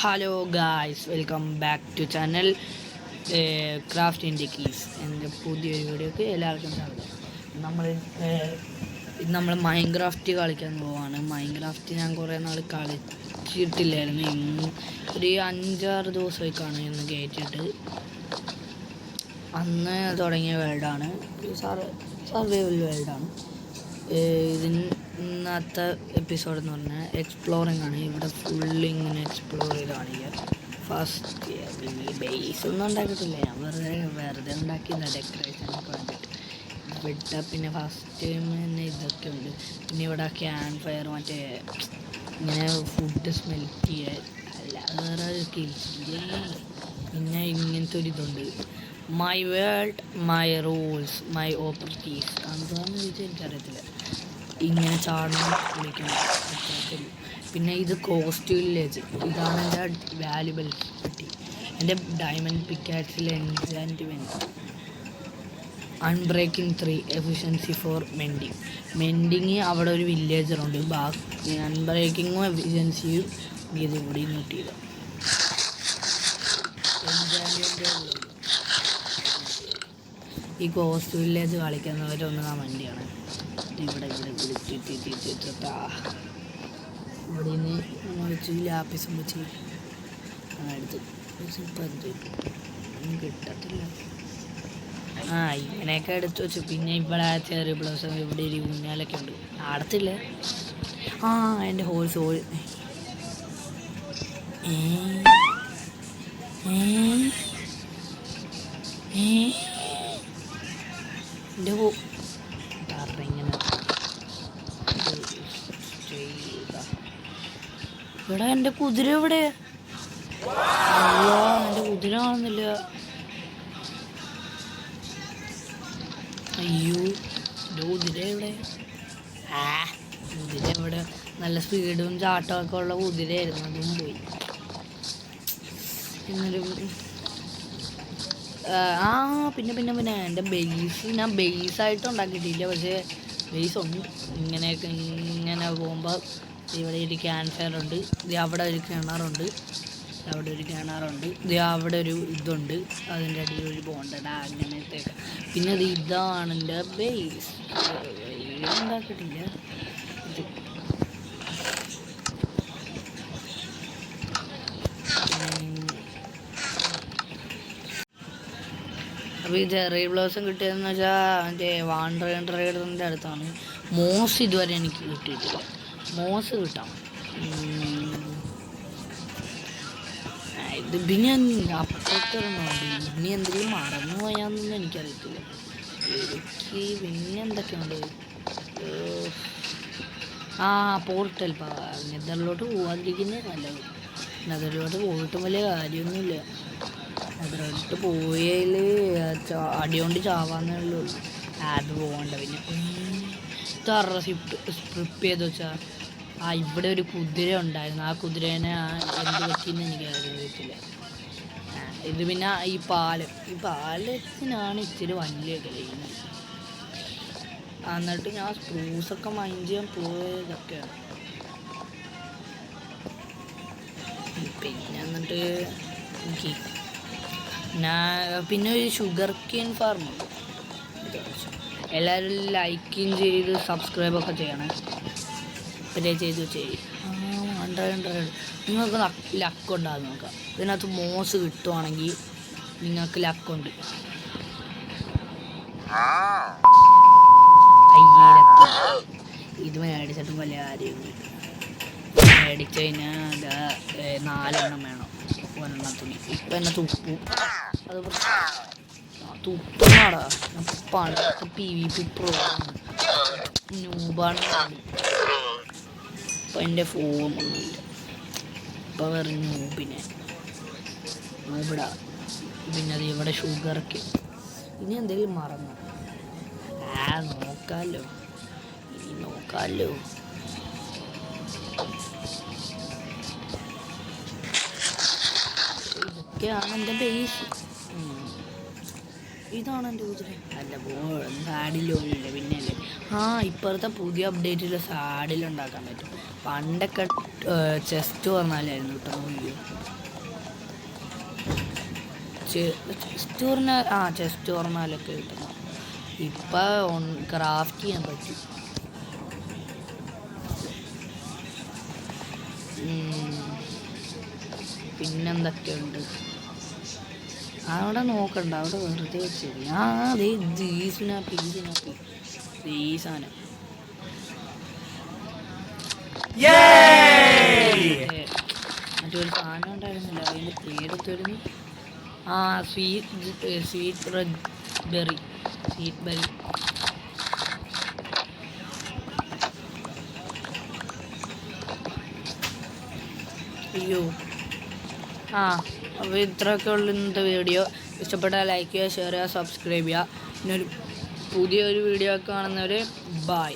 Hello guys, welcome back to channel craft in keys. എൻ്റെ പുതിയൊരു വീഡിയോക്ക് എല്ലാവർക്കും സ്വാഗതം. നമ്മൾ മൈൻക്രാഫ്റ്റ് കളിക്കാൻ പോവാണ്. മൈൻക്രാഫ്റ്റ് ഞാൻ കുറേ നാൾ കളിച്ചിട്ടില്ലായിരുന്നു. ഇന്ന് ഒരു 5-6 ദിവസമായി കാണും ഇന്ന് കയറ്റിയിട്ട്. അന്ന് തുടങ്ങിയ വേൾഡാണ്, സർവൈവൽ വേൾഡാണ്. ഇന്നത്തെ എപ്പിസോഡ് എന്ന് പറഞ്ഞാൽ എക്സ്പ്ലോറിങ് ആണ്. ഇവിടെ ഫുള്ള് ഇങ്ങനെ എക്സ്പ്ലോർ ചെയ്ത് കാണിക്കുക. ഫസ്റ്റ് ബേസ് ഒന്നും ഉണ്ടാക്കിയിട്ടില്ല, ഞാൻ വെറുതെ ഉണ്ടാക്കിയില്ല ഡെക്കറേഷനൊക്കെ വേണ്ടിയിട്ട്. ഇവിടെ പിന്നെ ഫസ്റ്റ് ടൈം തന്നെ ഇതൊക്കെ ഉണ്ട്. പിന്നെ ഇവിടെ ക്യാമ്പ് ഫയർ, മറ്റേ ഇങ്ങനെ ഫുഡ് സ്മെൽറ്റ് ചെയ്യാൻ, അല്ലാതെ വേറെ സ്കിൽസില്ല. പിന്നെ ഇങ്ങനത്തെ ഒരു ഇതുണ്ട്, my world my rules my opportunities. എന്താണെന്ന് ചോദിച്ചാൽ എനിക്കറിയത്തില്ല. ഇങ്ങനെ ചാടണം, കുളിക്കണം, അത്രയ്ക്കുള്ളൂ. പിന്നെ ഇത് കോസ്റ്റ് വില്ലേജ്, ഇതാണ് എൻ്റെ വാല്യുബിൾ കിട്ടി. എൻ്റെ ഡയമണ്ട് പിക്കാക്സിലെ enchantment. Unbreaking 3 efficiency four mending അവിടെ ഒരു വില്ലേജറുണ്ട്. ബാക്കി അൺബ്രേക്കിങ്ങും എഫിഷ്യൻസിയും ഇത് ഇവിടെ നോട്ട് ചെയ്ത ഈ കോസ്റ്റ് വില്ലേജ് കളിക്കുന്നവരൊന്നും വണ്ടിയാണ്. ഇവിടെ നിന്ന് നമ്മൾ വെച്ച് ലാപ്പിസും വെച്ച് എടുത്ത് ഇപ്പം കിട്ടത്തില്ല. ഇങ്ങനെയൊക്കെ എടുത്ത് വെച്ചു. പിന്നെ ഇവിടെ ചെറിയ ബ്ലൗസും ഇവിടെ ഒരു ഊഞ്ഞാലൊക്കെ ഉണ്ട്, ആടത്തില്ല. എൻ്റെ ഹോൾസ് എൻ്റെ ഇങ്ങനെ ഇവിടെ എൻ്റെ കുതിര എവിടെ? എൻ്റെ കുതിര കാണുന്നില്ല. അയ്യോ, എൻ്റെ കുതിര എവിടെ? കുതിര എവിടെ? നല്ല സ്പീഡും ചാട്ടമൊക്കെ ഉള്ള കുതിരയായിരുന്നു, അതും പോയി. എന്നൊരു പിന്നെ എൻ്റെ ബേസ് ഞാൻ ബേസായിട്ട് ഉണ്ടാക്കിയിട്ടില്ല, പക്ഷേ ബേസ് ഉണ്ട്. ഇങ്ങനെ പോകുമ്പോൾ ഇവിടെ ഒരു ക്യാമ്പ് ഫയർ ഉണ്ട്, ഇത് അവിടെ ഒരു കിണറുണ്ട്, അവിടെ ഒരു ഇതുണ്ട്, അതിൻ്റെ അടിയിൽ ഒരു ബോണ്ടട, അങ്ങനത്തെ. പിന്നെ ഇതാണ് എൻ്റെ ബേസ്. ഉണ്ടാക്കിയിട്ടില്ല ഇത്. അപ്പോൾ ഈ ചെറിയ ബ്ലൗസും കിട്ടിയതെന്ന് വെച്ചാൽ മറ്റേ വാണ്ടറിൻ്റെ അടുത്താണ്. മോസ് ഇതുവരെ എനിക്ക് കിട്ടിയിട്ടില്ല. മോസ് കിട്ടാം. ഇത് പിന്നെ അപ്പുറത്തിറങ്ങുന്നുണ്ട്. ഇനി എന്തെങ്കിലും മറന്നു പോയാന്നൊന്നും എനിക്കറിയത്തില്ല. എനിക്ക് പിന്നെ എന്തൊക്കെയുണ്ട്? പോർട്ടൽ. നെതറിലോട്ട് പോകാതിരിക്കുന്നത് നല്ലത്. നെതറിലോട്ട് പോയിട്ടും വലിയ കാര്യമൊന്നുമില്ല. നെതറിലോട്ട് പോയതിൽ അടികൊണ്ട് ചാവാന്നുള്ളൂ. അത് പോകണ്ട. പിന്നെ ഇത്ര സ്ട്രിപ്പ് ചെയ്ത് വെച്ചാൽ ഇവിടെ ഒരു കുതിര ഉണ്ടായിരുന്നു. ആ കുതിരേനെ എന്ത് പറ്റിയെന്ന് എനിക്ക് അറിയത്തില്ല. ഇത് പിന്നെ ഈ പാലത്തിനാണ് ഇച്ചിരി വലിയ കളിയുന്നത്. എന്നിട്ട് ഞാൻ സ്പ്രൂസൊക്കെ മൈൻഡ് ചെയ്യാൻ പോയതൊക്കെയാണ്. പിന്നെ എന്നിട്ട് എനിക്ക് പിന്നെ ഒരു ഷുഗർ കെയിൻ ഫാർമുണ്ട്. എല്ലാവരും ലൈക്കും ചെയ്ത് സബ്സ്ക്രൈബൊക്കെ ചെയ്യണം. ചെയ്യും. 100 നിങ്ങൾക്ക് ലക്കുണ്ടാകും. നോക്കാം, ഇതിനകത്ത് മോസ് കിട്ടുവാണെങ്കിൽ നിങ്ങൾക്ക് ലക്കുണ്ട്. ഇത് മേടിച്ചിട്ടും വലിയ കാര്യമില്ല. മേടിച്ചു കഴിഞ്ഞാൽ 4 എണ്ണം വേണം ഒരെണ്ണത്തിന്. ഇപ്പം എന്നെ തുപ്പും. അത് തുപ്പുന്നാടാ. PvP pro നൂബാണ്. ഇപ്പം എൻ്റെ ഫോമൊന്നുമില്ല. ഇപ്പം വേറെ നൂബിടാ. പിന്നെ അത് ഇവിടെ ഷുഗർക്ക്. ഇനി എന്തെങ്കിലും മറന്നു നോക്കാമല്ലോ. ഇതൊക്കെയാണ് എൻ്റെ ബേസ്. ഇതാണ് എൻ്റെ കുതിര. അല്ല സാഡിലില്ല പിന്നെയല്ലേ. ഇപ്പോഴത്തെ പുതിയ അപ്ഡേറ്റിൽ സാഡിലുണ്ടാക്കാൻ പറ്റും. പണ്ടൊക്കെ ചെസ്റ്റ് പറഞ്ഞാലായിരുന്നു കേട്ടോ. ചെസ്റ്റ് പറഞ്ഞാലൊക്കെ കിട്ടുന്നു. ഇപ്പം ക്രാഫ്റ്റ് ചെയ്യാൻ പറ്റും. പിന്നെന്തൊക്കെയുണ്ട് അവിടെ നോക്കണ്ട, അവിടെ വെറുതെ വെച്ചത്. അതേ ജീസിനാപ്പി ഈ സാധനം മറ്റൊരു സാധനം ഉണ്ടായിരുന്നില്ല, അതിൻ്റെ പേരെടുത്തിരുന്നു. Sweet berry. അയ്യോ. അപ്പോൾ ഇത്രയൊക്കെ ഉള്ള ഇന്നത്തെ വീഡിയോ. ഇഷ്ടപ്പെട്ടാൽ ലൈക്ക് ചെയ്യുക, ഷെയർ ചെയ്യുക, സബ്സ്ക്രൈബ് ചെയ്യുക. പിന്നെ പുതിയൊരു വീഡിയോ ഒക്കെ കാണുന്നവർ ബൈ.